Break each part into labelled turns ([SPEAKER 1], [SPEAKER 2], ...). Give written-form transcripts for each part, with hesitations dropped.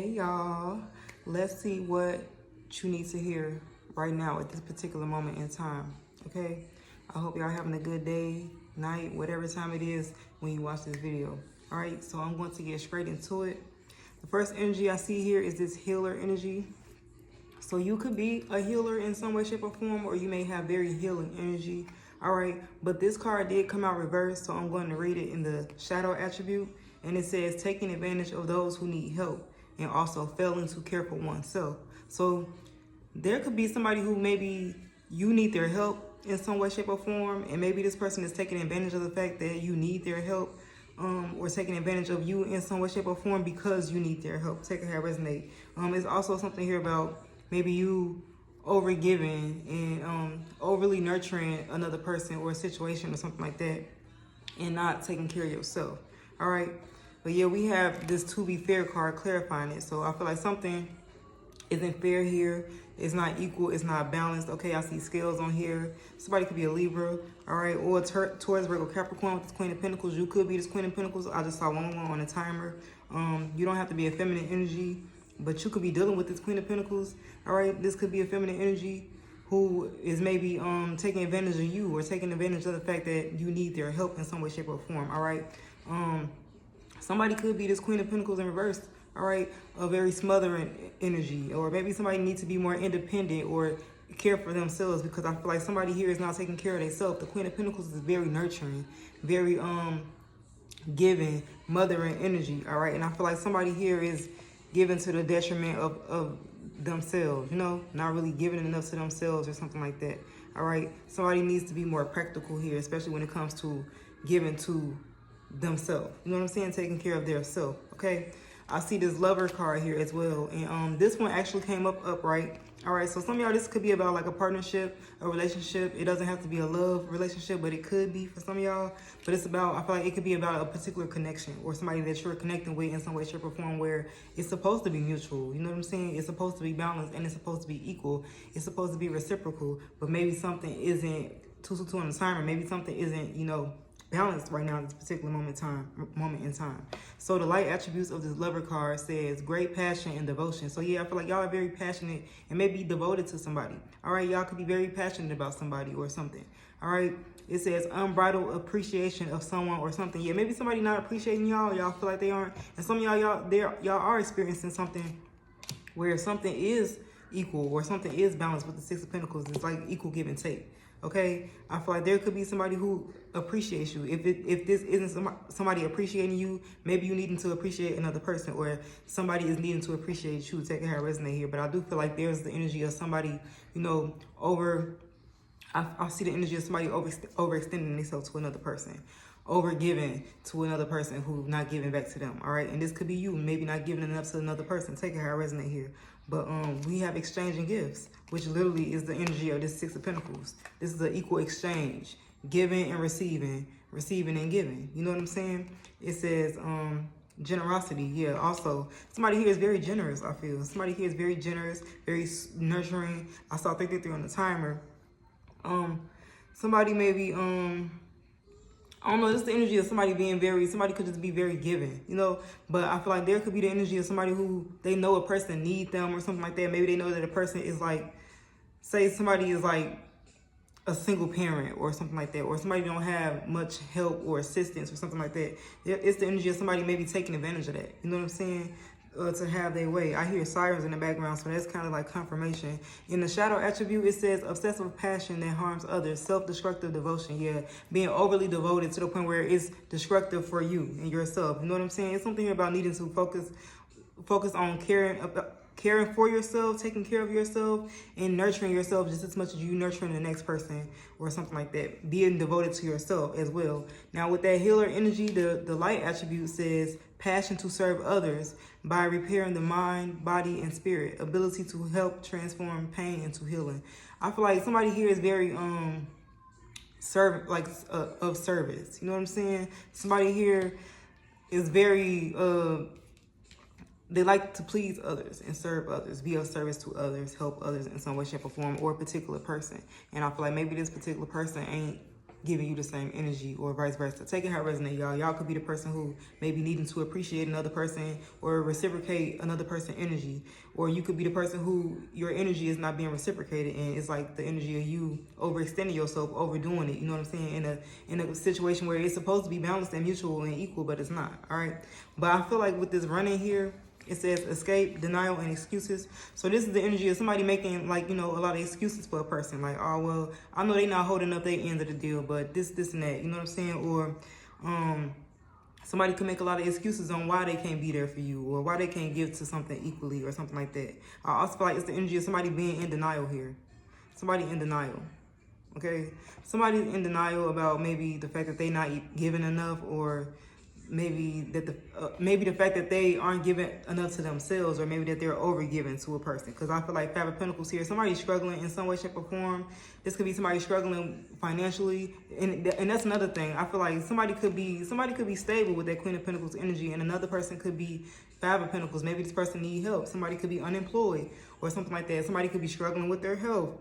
[SPEAKER 1] Hey y'all, let's see what you need to hear right now at this particular moment in time, okay? I hope y'all having a good day, night, whatever time it is when you watch this video. All right, so I'm going to get straight into it. The first energy I see here is this healer energy. So you could be a healer in some way, shape, or form, or you may have very healing energy. All right, but this card did come out reversed, so I'm going to read it in the shadow attribute. And it says, taking advantage of those who need help and also failing to care for oneself. So there could be somebody who maybe you need their help in some way, shape, or form. And maybe this person is taking advantage of the fact that you need their help, or taking advantage of you in some way, shape, or form because you need their help. Take it how it resonate. It's also something here about maybe you over giving and overly nurturing another person or a situation or something like that and not taking care of yourself. All right. But yeah, we have this to be fair card clarifying it. So I feel like something isn't fair here. It's not equal. It's not balanced. Okay, I see scales on here. Somebody could be a Libra, all right, or Taurus, Virgo, Capricorn with this Queen of Pentacles. You could be this Queen of Pentacles. I just saw one on a timer. You don't have to be a feminine energy, but you could be dealing with this Queen of Pentacles. All right, this could be a feminine energy who is maybe taking advantage of you or taking advantage of the fact that you need their help in some way, shape, or form. All right. Somebody could be this Queen of Pentacles in reverse, all right, a very smothering energy, or maybe somebody needs to be more independent or care for themselves, because I feel like somebody here is not taking care of themselves. The Queen of Pentacles is very nurturing, very giving, mothering energy, all right, and I feel like somebody here is giving to the detriment of themselves, you know, not really giving enough to themselves or something like that, all right. Somebody needs to be more practical here, especially when it comes to giving to themselves, you know what I'm saying, taking care of their self. Okay, I see this Lover card here as well, and this one actually came up upright. All right, so some of y'all, this could be about like a partnership, a relationship. It doesn't have to be a love relationship, but it could be for some of y'all. But it's about, I feel like it could be about a particular connection or somebody that you're connecting with in some way, shape, or form, where it's supposed to be mutual, you know what I'm saying, it's supposed to be balanced and it's supposed to be equal, it's supposed to be reciprocal. But maybe something isn't two on the timer, maybe something isn't, you know, balanced right now at this particular moment in time. So the light attributes of this Lover card says great passion and devotion. So yeah, I feel like y'all are very passionate and maybe devoted to somebody. All right, y'all could be very passionate about somebody or something. All right, it says unbridled appreciation of someone or something. Yeah, maybe somebody not appreciating y'all. Y'all feel like they aren't, and some of y'all are experiencing something where something is equal or something is balanced with the Six of Pentacles. It's like equal give and take. Okay, I feel like there could be somebody who appreciates you. If this isn't somebody appreciating you, maybe you needing to appreciate another person, or somebody is needing to appreciate you. Take it how it resonate here. But I do feel like there's the energy of somebody, you know, I see the energy of somebody overextending themselves to another person, over giving to another person who not giving back to them. All right, and this could be you, maybe not giving enough to another person. Take it how it resonate here. But we have exchanging gifts, which literally is the energy of this Six of Pentacles. This is an equal exchange, giving and receiving, receiving and giving. You know what I'm saying? It says generosity. Yeah, also somebody here is very generous. I feel somebody here is very generous, very nurturing. I saw 333 on the timer. Somebody maybe I don't know, this is the energy of somebody being somebody could just be very giving, you know, but I feel like there could be the energy of somebody who they know a person needs them or something like that. Maybe they know that a person is like, say somebody is like a single parent or something like that, or somebody don't have much help or assistance or something like that. It's the energy of somebody maybe taking advantage of that, you know what I'm saying? To have their way. I hear sirens in the background, so that's kind of like confirmation. In the shadow attribute, it says obsessive passion that harms others, self-destructive devotion. Yeah, being overly devoted to the point where it's destructive for you and yourself. You know what I'm saying? It's something about needing to focus on caring for yourself, taking care of yourself, and nurturing yourself just as much as you nurturing the next person or something like that. Being devoted to yourself as well. Now with that healer energy, the light attribute says passion to serve others by repairing the mind, body, and spirit. Ability to help transform pain into healing. I feel like somebody here is very of service. You know what I'm saying? Somebody here is very they like to please others and serve others, be of service to others, help others in some way, shape, or form, or a particular person. And I feel like maybe this particular person ain't giving you the same energy, or vice versa. Take it how it resonates, y'all. Y'all could be the person who may be needing to appreciate another person or reciprocate another person's energy. Or you could be the person who your energy is not being reciprocated, and it's like the energy of you overextending yourself, overdoing it. You know what I'm saying? In a situation where it's supposed to be balanced and mutual and equal, but it's not. All right. But I feel like with this running here, it says escape, denial, and excuses. So this is the energy of somebody making, like, you know, a lot of excuses for a person. Like, oh, well, I know they not holding up their end of the deal, but this, and that. You know what I'm saying? Or somebody could make a lot of excuses on why they can't be there for you, or why they can't give to something equally, or something like that. I also feel like it's the energy of somebody being in denial here. Somebody in denial. Okay? Somebody's in denial about maybe the fact that they not giving enough, or maybe that the fact that they aren't giving enough to themselves, or maybe that they're over giving to a person. Because I feel like Five of Pentacles here, somebody's struggling in some way, shape, or form. This could be somebody struggling financially, and that's another thing. I feel like somebody could be stable with that Queen of Pentacles energy, and another person could be Five of Pentacles. Maybe this person need help. Somebody could be unemployed or something like that. Somebody could be struggling with their health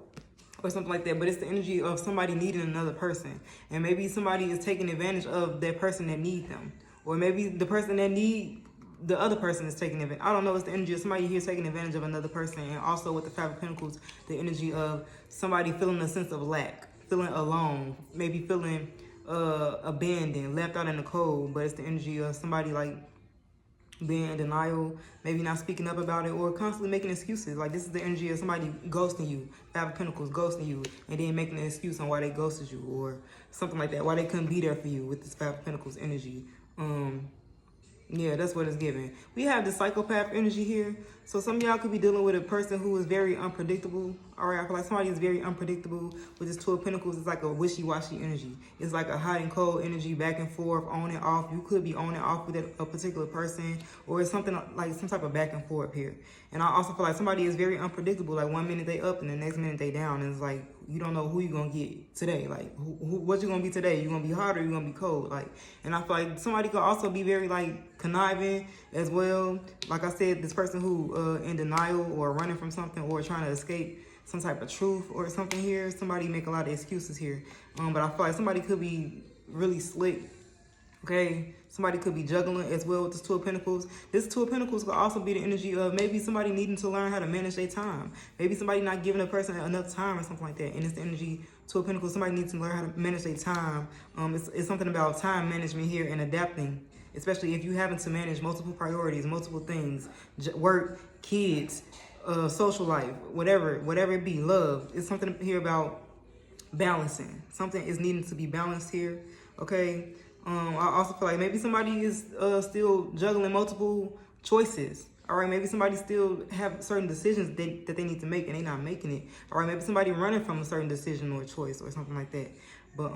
[SPEAKER 1] or something like that. But it's the energy of somebody needing another person, and maybe somebody is taking advantage of that person that needs them. Or maybe the person that need the other person is taking advantage. I don't know. It's the energy of somebody here taking advantage of another person. And also with the Five of Pentacles, the energy of somebody feeling a sense of lack, feeling alone, maybe feeling abandoned, left out in the cold. But it's the energy of somebody like being in denial, maybe not speaking up about it, or constantly making excuses. Like this is the energy of somebody ghosting you, Five of Pentacles ghosting you, and then making an excuse on why they ghosted you, or something like that, why they couldn't be there for you with this Five of Pentacles energy. Yeah, that's what it's giving. We have the psychopath energy here. So some of y'all could be dealing with a person who is very unpredictable. All right, I feel like somebody is very unpredictable. With this Two of Pentacles, it's like a wishy-washy energy. It's like a hot and cold energy, back and forth, on and off. You could be on and off with a particular person, or it's something like some type of back and forth here. And I also feel like somebody is very unpredictable. Like 1 minute they up and the next minute they down. And it's like, you don't know who you're going to get today. Like, what you're going to be today. You're going to be hot or you're going to be cold. Like, and I feel like somebody could also be very, like, conniving as well. Like I said, this person who in denial or running from something, or trying to escape some type of truth or something here. Somebody make a lot of excuses here. But I feel like somebody could be really slick. Okay, somebody could be juggling as well with this Two of Pentacles. This Two of Pentacles could also be the energy of maybe somebody needing to learn how to manage their time. Maybe somebody not giving a person enough time or something like that. And it's the energy, Two of Pentacles, somebody needs to learn how to manage their time. It's something about time management here and adapting, especially if you having to manage multiple priorities, multiple things, work, kids, social life, whatever it be, love. It's something here about balancing. Something is needing to be balanced here, okay? I also feel like maybe somebody is still juggling multiple choices. All right, maybe somebody still have certain decisions that they need to make and they not making it. All right, maybe somebody running from a certain decision or choice or something like that. But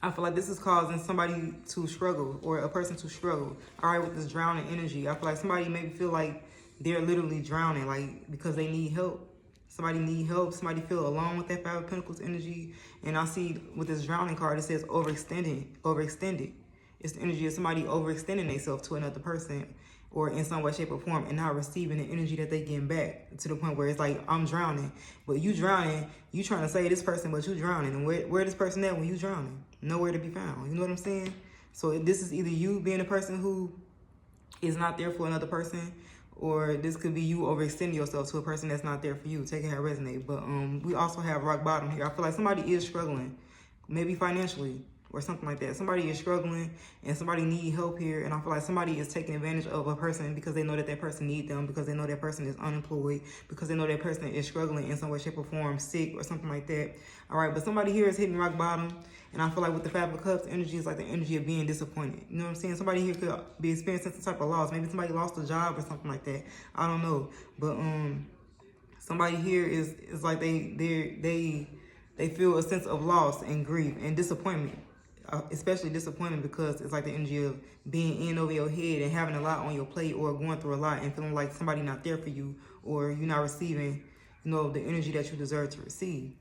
[SPEAKER 1] I feel like this is causing somebody to struggle, or a person to struggle. All right, with this drowning energy, I feel like somebody maybe feel like they're literally drowning, like because they need help. Somebody need help. Somebody feel alone with that Five of Pentacles energy. And I see with this drowning card, it says overextended. It's the energy of somebody overextending themselves to another person, or in some way, shape, or form, and not receiving the energy that they getting back, to the point where it's like, I'm drowning. But you drowning, you trying to save this person, but you drowning. And where this person at when you drowning? Nowhere to be found. You know what I'm saying? So this is either you being a person who is not there for another person, or this could be you overextending yourself to a person that's not there for you. Take it how it resonates. But we also have rock bottom here. I feel like somebody is struggling, maybe financially or something like that. Somebody is struggling and somebody need help here. And I feel like somebody is taking advantage of a person because they know that that person needs them, because they know that person is unemployed, because they know that person is struggling in some way, shape, or form, sick or something like that. All right, but somebody here is hitting rock bottom. And I feel like with the Five of Cups energy is like the energy of being disappointed. You know what I'm saying? Somebody here could be experiencing some type of loss. Maybe somebody lost a job or something like that. I don't know. But somebody here is like they feel a sense of loss and grief and disappointment. Especially disappointed because it's like the energy of being in over your head and having a lot on your plate, or going through a lot and feeling like somebody not there for you, or you're not receiving, you know, the energy that you deserve to receive.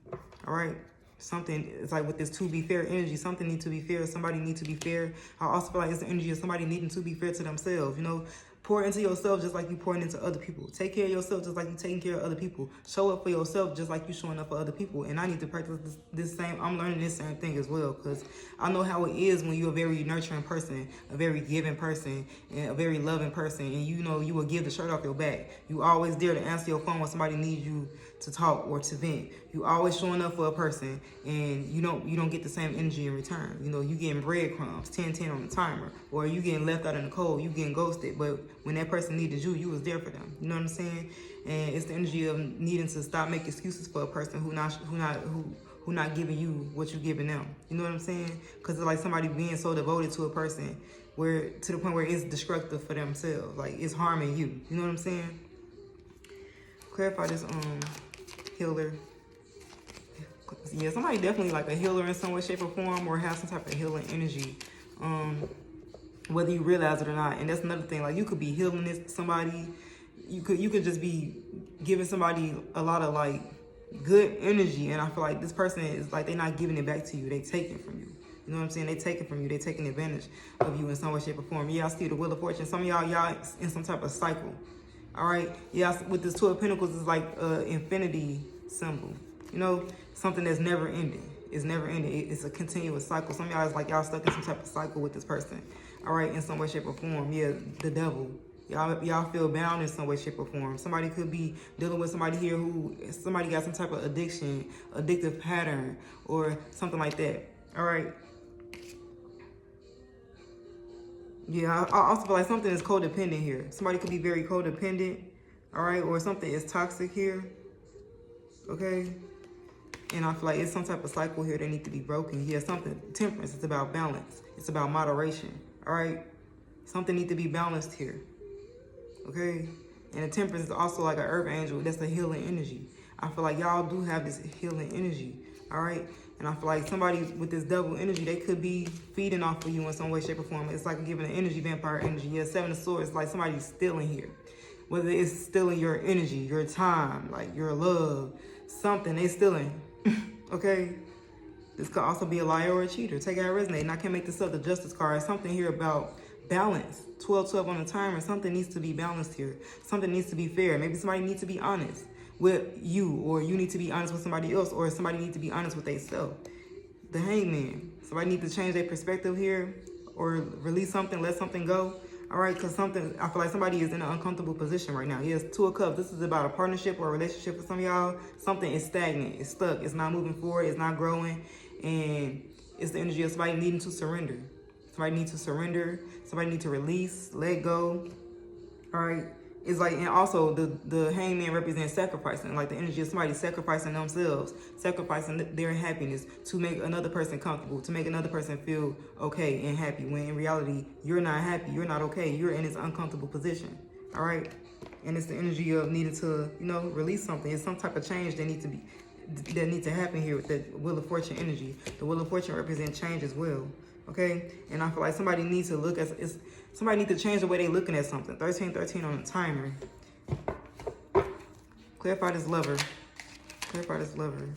[SPEAKER 1] All right. Something, it's like with this to be fair energy, something needs to be fair. Somebody needs to be fair. I also feel like it's the energy of somebody needing to be fair to themselves. You know, Pour into yourself just like you pouring into other people. Take care of yourself just like you taking care of other people. Show up for yourself just like you showing up for other people. And I need to practice this same, I'm learning this same thing as well, because I know how it is when you're a very nurturing person, a very giving person, and a very loving person, and you know you will give the shirt off your back. You always there to answer your phone when somebody needs you to talk or to vent. You always showing up for a person, and you don't get the same energy in return. You know, you getting breadcrumbs, 10-10 on the timer, or you getting left out in the cold, you getting ghosted, but when that person needed you, you was there for them. You know what I'm saying? And it's the energy of needing to stop making excuses for a person who not giving you what you giving them. You know what I'm saying? Because it's like somebody being so devoted to a person where to the point where it's destructive for themselves, like it's harming you. You know what I'm saying? Clarify this healer. Yeah, somebody definitely like a healer in some way, shape, or form, or have some type of healing energy. Whether you realize it or not. And that's another thing. Like you could be healing this somebody. You could just be giving somebody a lot of like good energy, and I feel like this person is like they're not giving it back to you. They take it from you. You know what I'm saying? They take it from you. They taking advantage of you in some way, shape, or form. Yeah, I see the Wheel of Fortune. Some of y'all in some type of cycle. All right. Yeah, with this Two of Pentacles is like infinity symbol. You know, something that's never ending. It's never ending. It's a continuous cycle. Some of y'all is like y'all stuck in some type of cycle with this person. All right, in some way, shape, or form. Yeah, the devil. Y'all feel bound in some way, shape, or form. Somebody could be dealing with somebody here somebody got some type of addiction, addictive pattern, or something like that. All right. Yeah, I also feel like something is codependent here. Somebody could be very codependent, all right, or something is toxic here, okay? And I feel like it's some type of cycle here that need to be broken. Yeah, something, temperance, it's about balance. It's about moderation, all right? Something need to be balanced here, okay? And the temperance is also like an earth angel. That's a healing energy. I feel like y'all do have this healing energy, all right? And I feel like somebody with this double energy, they could be feeding off of you in some way, shape, or form. It's like giving an energy, vampire energy. Yeah, Seven of Swords, it's like somebody's stealing here. Whether it's stealing your energy, your time, like your love, something, they stealing, okay? This could also be a liar or a cheater. Take it how it resonates. And I can't make this up, the Justice card. Something here about balance. 12-12 on the timer. Something needs to be balanced here. Something needs to be fair. Maybe somebody needs to be honest with you, or you need to be honest with somebody else, or somebody needs to be honest with themselves. The Hangman. Somebody needs to change their perspective here, or release something, let something go. All right, because something, I feel like somebody is in an uncomfortable position right now. Yes, Two of Cups. This is about a partnership or a relationship for some of y'all. Something is stagnant. It's stuck. It's not moving forward. It's not growing. And it's the energy of somebody needing to surrender. Somebody needs to surrender. Somebody needs to release, let go. All right. It's like, and also the Hangman represents sacrificing, like the energy of somebody sacrificing themselves, sacrificing their happiness to make another person comfortable, to make another person feel okay and happy, when in reality, you're not happy, you're not okay, you're in this uncomfortable position, all right? And it's the energy of needing to, you know, release something. It's some type of change that needs to happen here with the Wheel of Fortune energy. The Wheel of Fortune represents change as well, okay? And I feel like somebody needs to look at, somebody needs to change the way they're looking at something. 13-13 on the timer. Clarify this Lover. Clarify this Lover.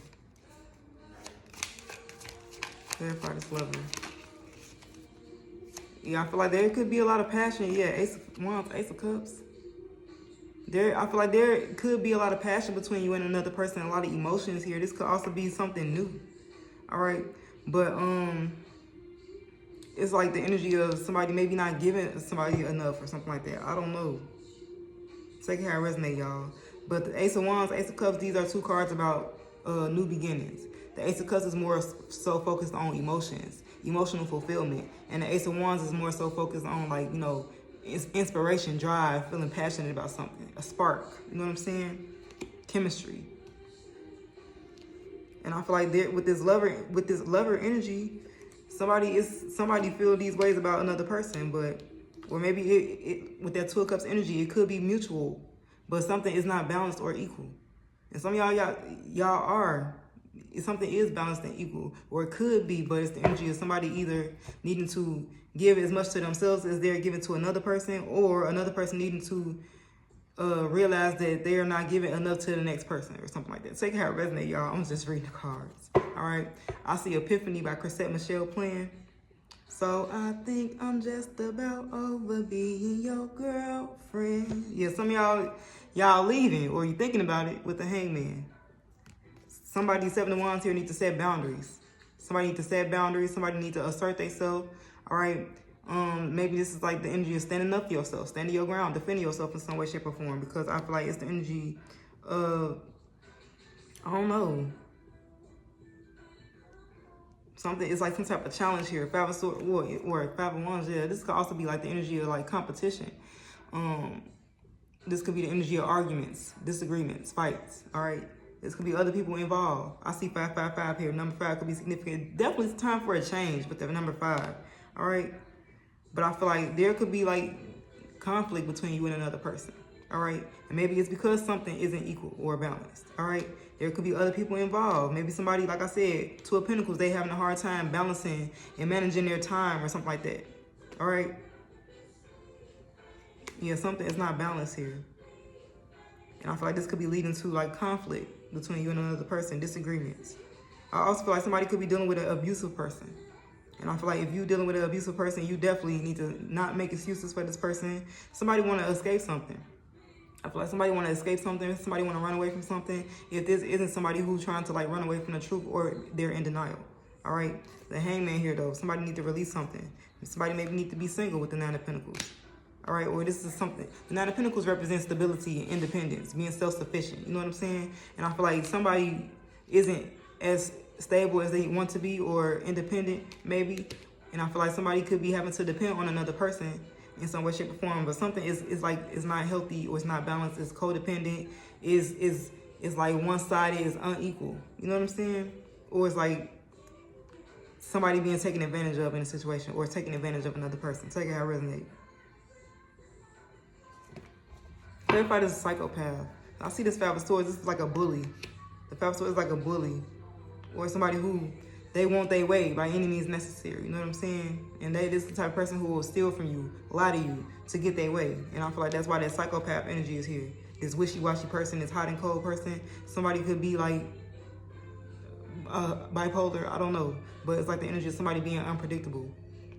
[SPEAKER 1] Clarify this Lover. Yeah, I feel like there could be a lot of passion. Yeah, Ace of Wands, Ace of Cups. I feel like there could be a lot of passion between you and another person, a lot of emotions here. This could also be something new. All right. But it's like the energy of somebody maybe not giving somebody enough or something like that. I don't know. Take how it resonates, y'all. But the Ace of Wands, Ace of Cups, these are two cards about new beginnings. The Ace of Cups is more so focused on emotions, emotional fulfillment. And the Ace of Wands is more so focused on, like, you know, inspiration, drive, feeling passionate about something, a spark. You know what I'm saying? Chemistry. And I feel like with this lover energy, somebody feel these ways about another person, but, or maybe with that Two of Cups energy, it could be mutual, but something is not balanced or equal. And some of y'all are. Something is balanced and equal, or it could be, but it's the energy of somebody either needing to give as much to themselves as they're giving to another person, or another person needing to realize that they are not giving enough to the next person, or something like that. Take how it resonates, y'all. I'm just reading the cards. All right. I see Epiphany by Chrisette Michele playing. So I think I'm just about over being your girlfriend. Yeah, some of y'all leaving, or you thinking about it with the hangman. Somebody 7 of Wands here need to set boundaries. Somebody need to set boundaries. Somebody need to assert themselves. All right. Maybe this is like the energy of standing up for yourself, standing your ground, defending yourself in some way, shape, or form. Because I feel like it's the energy of, I don't know, something. It's like some type of challenge here. Five of Swords or Five of Wands. Yeah, this could also be like the energy of like competition. This could be the energy of arguments, disagreements, fights. All right. This could be other people involved. I see 555 here. Number 5 could be significant. Definitely it's time for a change with the number 5. All right. But I feel like there could be like conflict between you and another person. All right. And maybe it's because something isn't equal or balanced. All right. There could be other people involved. Maybe somebody, like I said, Two of Pentacles, they having a hard time balancing and managing their time or something like that. All right. Yeah, something is not balanced here. And I feel like this could be leading to like conflict between you and another person, disagreements. I also feel like somebody could be dealing with an abusive person. And I feel like if you're dealing with an abusive person, you definitely need to not make excuses for this person. Somebody want to escape something. I feel like somebody want to escape something. Somebody want to run away from something. If this isn't somebody who's trying to like run away from the truth or they're in denial. All right. The Hangman here though. Somebody need to release something. Somebody maybe need to be single with the Nine of Pentacles. All right. Or this is something. The Nine of Pentacles represents stability and independence, being self-sufficient. You know what I'm saying? And I feel like somebody isn't as stable as they want to be or independent maybe, and I feel like somebody could be having to depend on another person in some way, shape, or form, but something is like it's not healthy or it's not balanced, it's codependent, is like one-sided, is unequal. You know what I'm saying? Or it's like somebody being taken advantage of in a situation or taking advantage of another person. Take it how it resonates. Everybody is a psychopath. I see this Five of Swords, this is like a bully. The Five of Swords is like a bully. Or somebody who they want their way by any means necessary. You know what I'm saying? And this is the type of person who will steal from you, lie to you to get their way. And I feel like that's why that psychopath energy is here. This wishy-washy person, this hot and cold person. Somebody could be like bipolar, I don't know. But it's like the energy of somebody being unpredictable.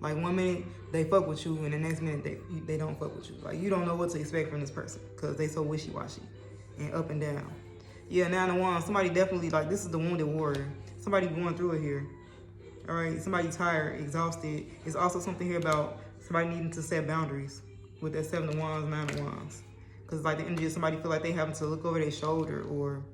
[SPEAKER 1] Like 1 minute they fuck with you and the next minute they don't fuck with you. Like you don't know what to expect from this person because they so wishy-washy and up and down. Yeah, Nine of Wands, somebody definitely, like, this is the wounded warrior. Somebody going through it here. All right, somebody tired, exhausted. There's also something here about somebody needing to set boundaries with that 7 of Wands, 9 of Wands. Because, like, the energy of somebody feel like they having to look over their shoulder or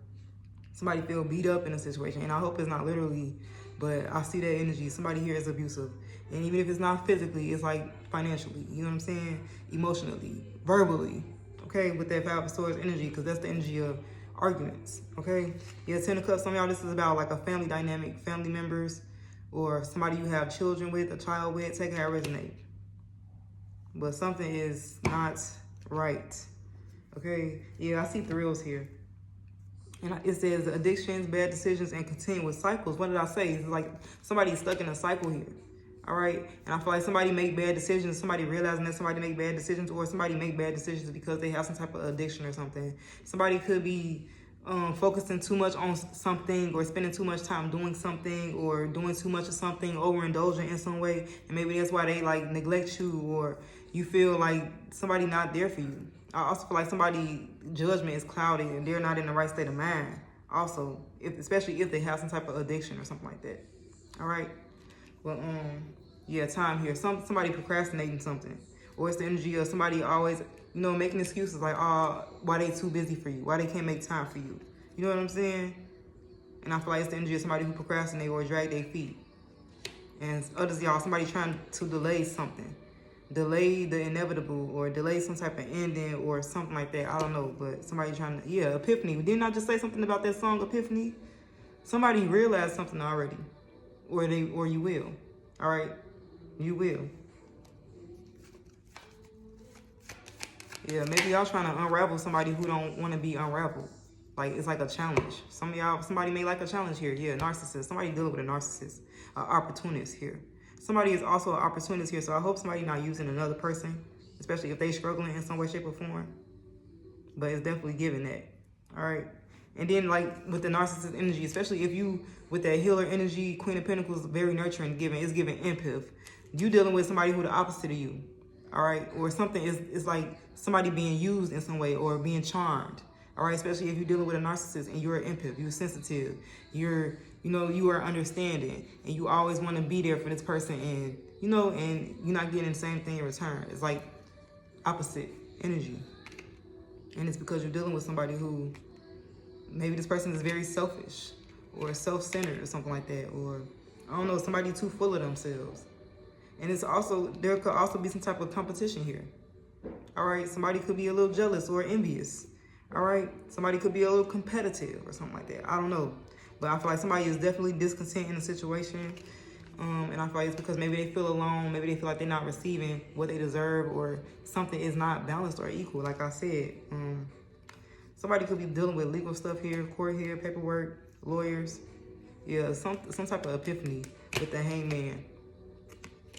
[SPEAKER 1] somebody feel beat up in a situation. And I hope it's not literally, but I see that energy. Somebody here is abusive. And even if it's not physically, it's like financially. You know what I'm saying? Emotionally, verbally. Okay, with that Five of Swords energy, because that's the energy of arguments. Okay, yeah, 10 of Cups, some of y'all, this is about like a family dynamic, family members or somebody you have children with, a child with. Take it how it resonates. But something is not right. Okay, yeah, I see thrills here. And it says addictions, bad decisions, and continuous cycles. What did I say? It's like somebody's stuck in a cycle here. All right, and I feel like somebody make bad decisions, somebody realizing that somebody make bad decisions, or somebody make bad decisions because they have some type of addiction or something. Somebody could be focusing too much on something or spending too much time doing something or doing too much of something, overindulging in some way, and maybe that's why they like neglect you or you feel like somebody not there for you. I also feel like somebody judgment is clouded and they're not in the right state of mind also, especially if they have some type of addiction or something like that. All right. Well, yeah, time here. Somebody procrastinating something. Or it's the energy of somebody always, you know, making excuses like, oh, why they too busy for you? Why they can't make time for you? You know what I'm saying? And I feel like it's the energy of somebody who procrastinate or drag their feet. And others, y'all, somebody trying to delay something. Delay the inevitable or delay some type of ending or something like that. I don't know, but somebody trying to, yeah, epiphany. Didn't I just say something about that song, Epiphany? Somebody realized something already. Or you will. All right? You will. Yeah, maybe y'all trying to unravel somebody who don't want to be unraveled. Like, it's like a challenge. Some of y'all, somebody may like a challenge here. Yeah, narcissist. Somebody dealing with a narcissist. Opportunist here. Somebody is also an opportunist here, so I hope somebody not using another person, especially if they struggling in some way, shape, or form. But it's definitely giving that. All right? And then, like, with the narcissist energy, especially if you, with that healer energy, Queen of Pentacles, very nurturing, giving, it's giving empath. You dealing with somebody who the opposite of you, all right? Or something is like somebody being used in some way or being charmed, all right? Especially if you're dealing with a narcissist and you're an empath, you're sensitive, you are understanding, and you always want to be there for this person, and and you're not getting the same thing in return. It's like opposite energy, and it's because you're dealing with somebody who maybe this person is very selfish or self-centered or something like that, or I don't know, somebody too full of themselves. And there could also be some type of competition here. All right, somebody could be a little jealous or envious. All right, somebody could be a little competitive or something like that. I don't know, but I feel like somebody is definitely discontent in the situation, and I feel like it's because maybe they feel alone, maybe they feel like they're not receiving what they deserve, or something is not balanced or equal. Like I said, somebody could be dealing with legal stuff here, court here, paperwork, lawyers. Yeah, some type of epiphany with the hangman.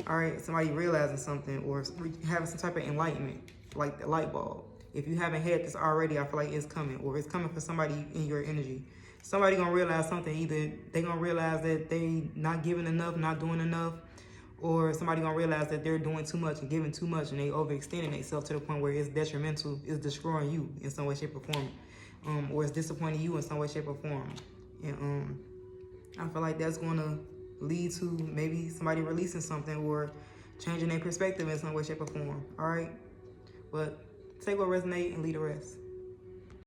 [SPEAKER 1] All right, somebody realizing something or having some type of enlightenment, like the light bulb. If you haven't had this already, I feel like it's coming, or it's coming for somebody in your energy. Somebody gonna realize something. Either they gonna realize that they not giving enough, not doing enough, or somebody gonna realize that they're doing too much and giving too much, and they overextending themselves to the point where it's detrimental, it's destroying you in some way, shape, or form, or it's disappointing you in some way, shape, or form. And I feel like that's gonna lead to maybe somebody releasing something or changing their perspective in some way, shape, or form. All right, but take what resonates and leave the rest.